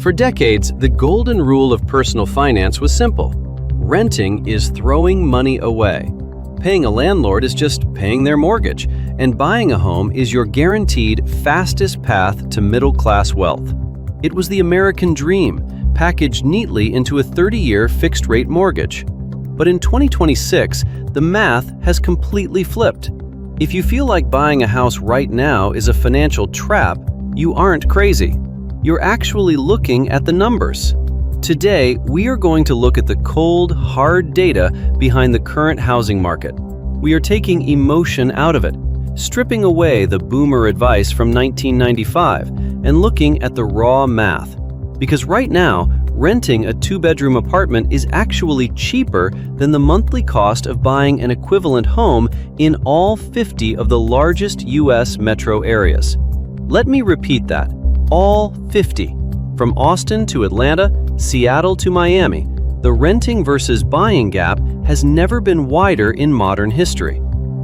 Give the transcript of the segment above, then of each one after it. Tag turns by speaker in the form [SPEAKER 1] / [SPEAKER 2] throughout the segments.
[SPEAKER 1] For decades, the golden rule of personal finance was simple. Renting is throwing money away. Paying a landlord is just paying their mortgage, and buying a home is your guaranteed fastest path to middle-class wealth. It was the American dream, packaged neatly into a 30-year fixed-rate mortgage. But in 2026, the math has completely flipped. If you feel like buying a house right now is a financial trap, you aren't crazy. You're actually looking at the numbers. Today, we are going to look at the cold, hard data behind the current housing market. We are taking emotion out of it, stripping away the boomer advice from 1995 and looking at the raw math. Because right now, renting a two-bedroom apartment is actually cheaper than the monthly cost of buying an equivalent home in all 50 of the largest U.S. metro areas. Let me repeat that, all 50. From Austin to Atlanta, Seattle to Miami, the renting versus buying gap has never been wider in modern history.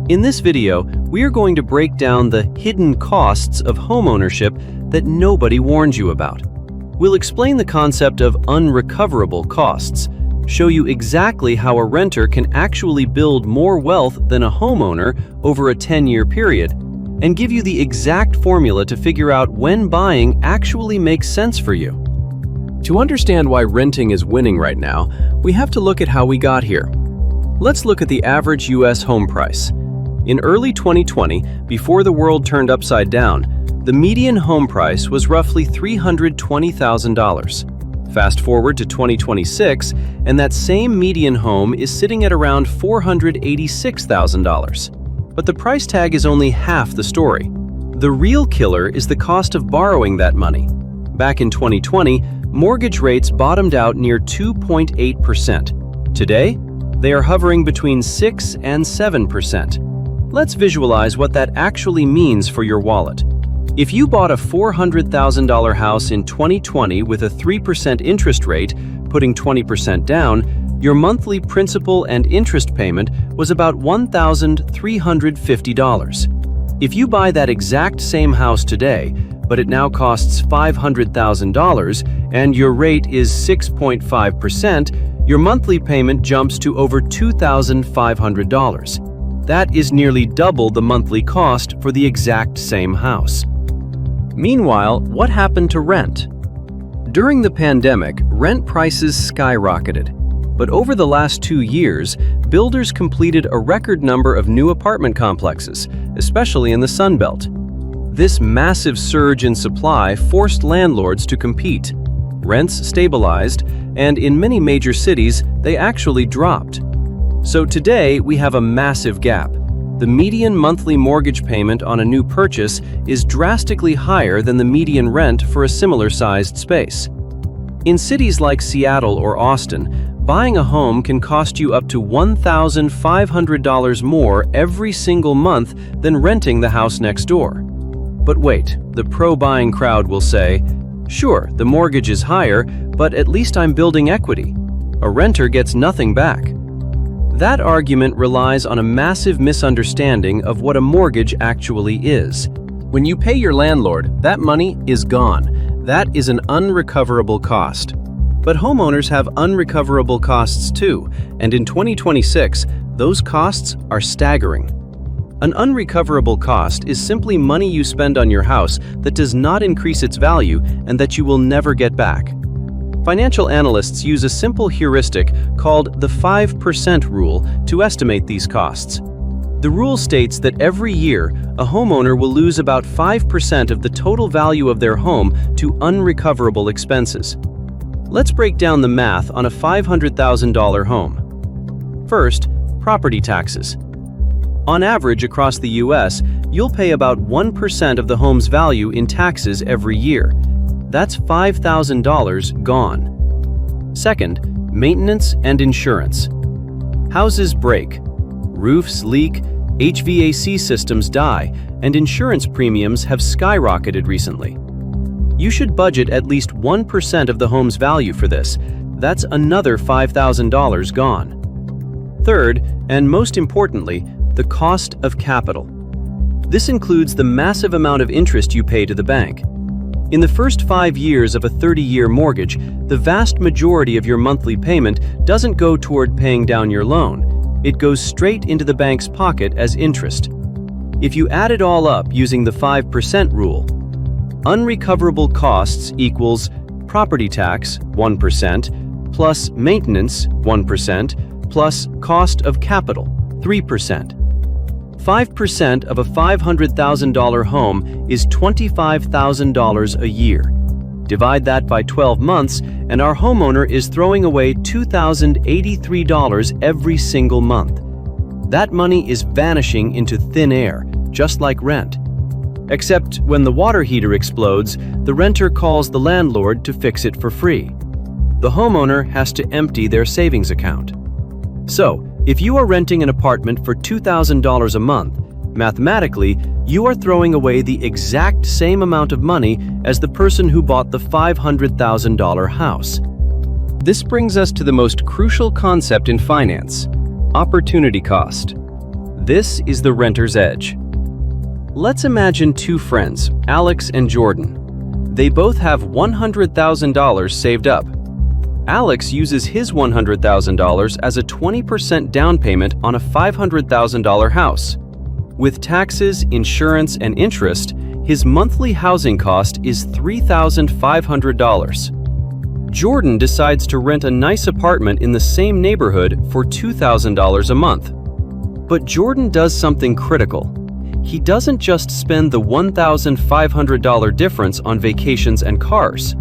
[SPEAKER 1] In this video, we are going to break down the hidden costs of homeownership that nobody warns you about. We'll explain the concept of unrecoverable costs, show you exactly how a renter can actually build more wealth than a homeowner over a 10-year period, and give you the exact formula to figure out when buying actually makes sense for you. To understand why renting is winning right now, we have to look at how we got here. Let's look at the average U.S. home price. In early 2020, before the world turned upside down, the median home price was roughly $320,000. Fast forward to 2026, and that same median home is sitting at around $486,000. But the price tag is only half the story. The real killer is the cost of borrowing that money. Back in 2020, mortgage rates bottomed out near 2.8%. Today, they are hovering between 6 and 7%. Let's visualize what that actually means for your wallet. If you bought a $400,000 house in 2020 with a 3% interest rate, putting 20% down, your monthly principal and interest payment was about $1,350. If you buy that exact same house today, but it now costs $500,000 and your rate is 6.5%, your monthly payment jumps to over $2,500. That is nearly double the monthly cost for the exact same house. Meanwhile, what happened to rent? During the pandemic, rent prices skyrocketed. But over the last 2 years, builders completed a record number of new apartment complexes, especially in the Sun Belt. This massive surge in supply forced landlords to compete. Rents stabilized, and in many major cities, they actually dropped. So today, we have a massive gap. The median monthly mortgage payment on a new purchase is drastically higher than the median rent for a similar-sized space. In cities like Seattle or Austin, buying a home can cost you up to $1,500 more every single month than renting the house next door. But wait, the pro-buying crowd will say, sure, the mortgage is higher, but at least I'm building equity. A renter gets nothing back. That argument relies on a massive misunderstanding of what a mortgage actually is. When you pay your landlord, that money is gone. That is an unrecoverable cost. But homeowners have unrecoverable costs too, and in 2026, those costs are staggering. An unrecoverable cost is simply money you spend on your house that does not increase its value and that you will never get back. Financial analysts use a simple heuristic called the 5% rule to estimate these costs. The rule states that every year, a homeowner will lose about 5% of the total value of their home to unrecoverable expenses. Let's break down the math on a $500,000 home. First, property taxes. On average across the U.S., you'll pay about 1% of the home's value in taxes every year. That's $5,000 gone. Second, maintenance and insurance. Houses break, roofs leak, HVAC systems die, and insurance premiums have skyrocketed recently. You should budget at least 1% of the home's value for this. That's another $5,000 gone. Third, and most importantly, the cost of capital. This includes the massive amount of interest you pay to the bank. In the first 5 years of a 30-year mortgage, the vast majority of your monthly payment doesn't go toward paying down your loan. It goes straight into the bank's pocket as interest. If you add it all up using the 5% rule, unrecoverable costs equals property tax, 1%, plus maintenance, 1%, plus cost of capital, 3%. 5% of a $500,000 home is $25,000 a year. Divide that by 12 months, and our homeowner is throwing away $2,083 every single month. That money is vanishing into thin air, just like rent. Except when the water heater explodes, the renter calls the landlord to fix it for free. The homeowner has to empty their savings account. So, if you are renting an apartment for $2,000 a month, mathematically, you are throwing away the exact same amount of money as the person who bought the $500,000 house. This brings us to the most crucial concept in finance: opportunity cost. This is the renter's edge. Let's imagine two friends, Alex and Jordan. They both have $100,000 saved up. Alex uses his $100,000 as a 20% down payment on a $500,000 house. With taxes, insurance, and interest, his monthly housing cost is $3,500. Jordan decides to rent a nice apartment in the same neighborhood for $2,000 a month. But Jordan does something critical. He doesn't just spend the $1,500 difference on vacations and cars.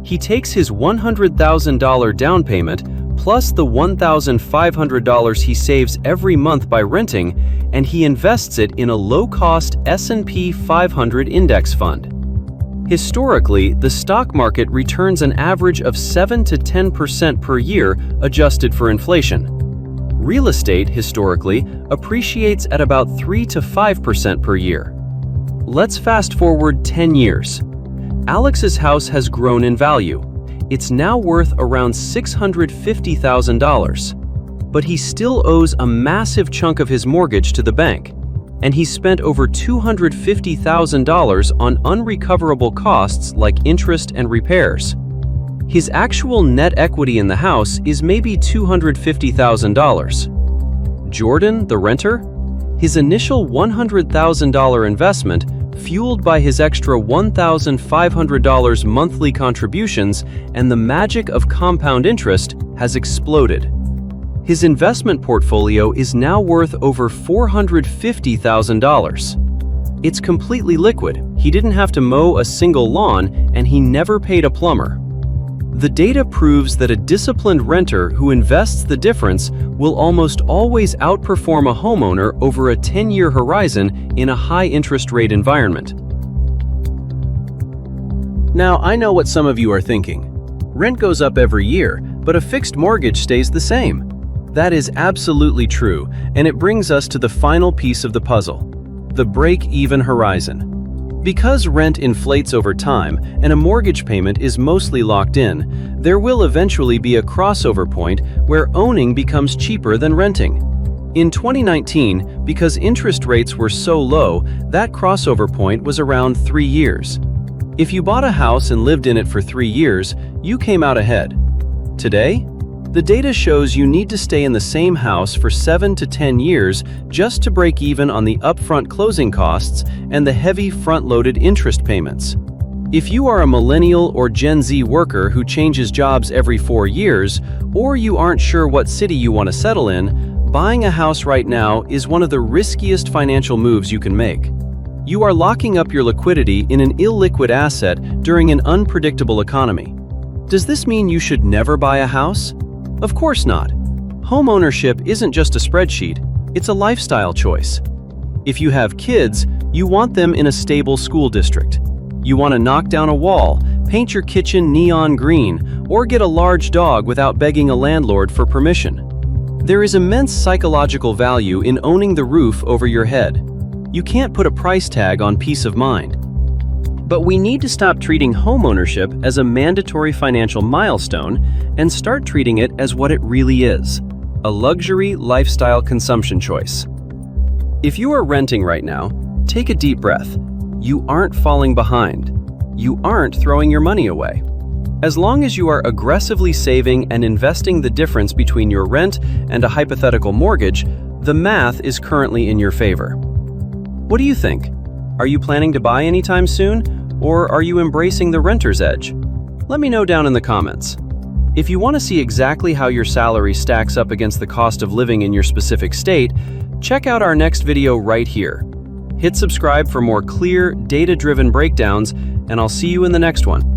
[SPEAKER 1] He takes his $100,000 down payment plus the $1,500 he saves every month by renting, and he invests it in a low-cost S&P 500 index fund. Historically, the stock market returns an average of 7 to 10% per year adjusted for inflation. Real estate, historically, appreciates at about 3 to 5% per year. Let's fast forward 10 years. Alex's house has grown in value. It's now worth around $650,000. But he still owes a massive chunk of his mortgage to the bank, and he spent over $250,000 on unrecoverable costs like interest and repairs. His actual net equity in the house is maybe $250,000. Jordan, the renter, his initial $100,000 investment, fueled by his extra $1,500 monthly contributions and the magic of compound interest, has exploded. His investment portfolio is now worth over $450,000. It's completely liquid. He didn't have to mow a single lawn, and he never paid a plumber. The data proves that a disciplined renter who invests the difference will almost always outperform a homeowner over a 10-year horizon in a high-interest rate environment. Now, I know what some of you are thinking. Rent goes up every year, but a fixed mortgage stays the same. That is absolutely true, and it brings us to the final piece of the puzzle: the break-even horizon. Because rent inflates over time and a mortgage payment is mostly locked in, there will eventually be a crossover point where owning becomes cheaper than renting. In 2019, because interest rates were so low, that crossover point was around 3 years. If you bought a house and lived in it for 3 years, you came out ahead. Today, the data shows you need to stay in the same house for 7 to 10 years just to break even on the upfront closing costs and the heavy front-loaded interest payments. If you are a millennial or Gen Z worker who changes jobs every 4 years, or you aren't sure what city you want to settle in, buying a house right now is one of the riskiest financial moves you can make. You are locking up your liquidity in an illiquid asset during an unpredictable economy. Does this mean you should never buy a house? Of course not. Homeownership isn't just a spreadsheet, it's a lifestyle choice. If you have kids, you want them in a stable school district. You want to knock down a wall, paint your kitchen neon green, or get a large dog without begging a landlord for permission. There is immense psychological value in owning the roof over your head. You can't put a price tag on peace of mind. But we need to stop treating homeownership as a mandatory financial milestone and start treating it as what it really is: a luxury lifestyle consumption choice. If you are renting right now, take a deep breath. You aren't falling behind. you aren't throwing your money away. As long as you are aggressively saving and investing the difference between your rent and a hypothetical mortgage, the math is currently in your favor. What do you think? Are you planning to buy anytime soon, or are you embracing the renter's edge? Let me know down in the comments. If you want to see exactly how your salary stacks up against the cost of living in your specific state, check out our next video right here. Hit subscribe for more clear, data-driven breakdowns, and I'll see you in the next one.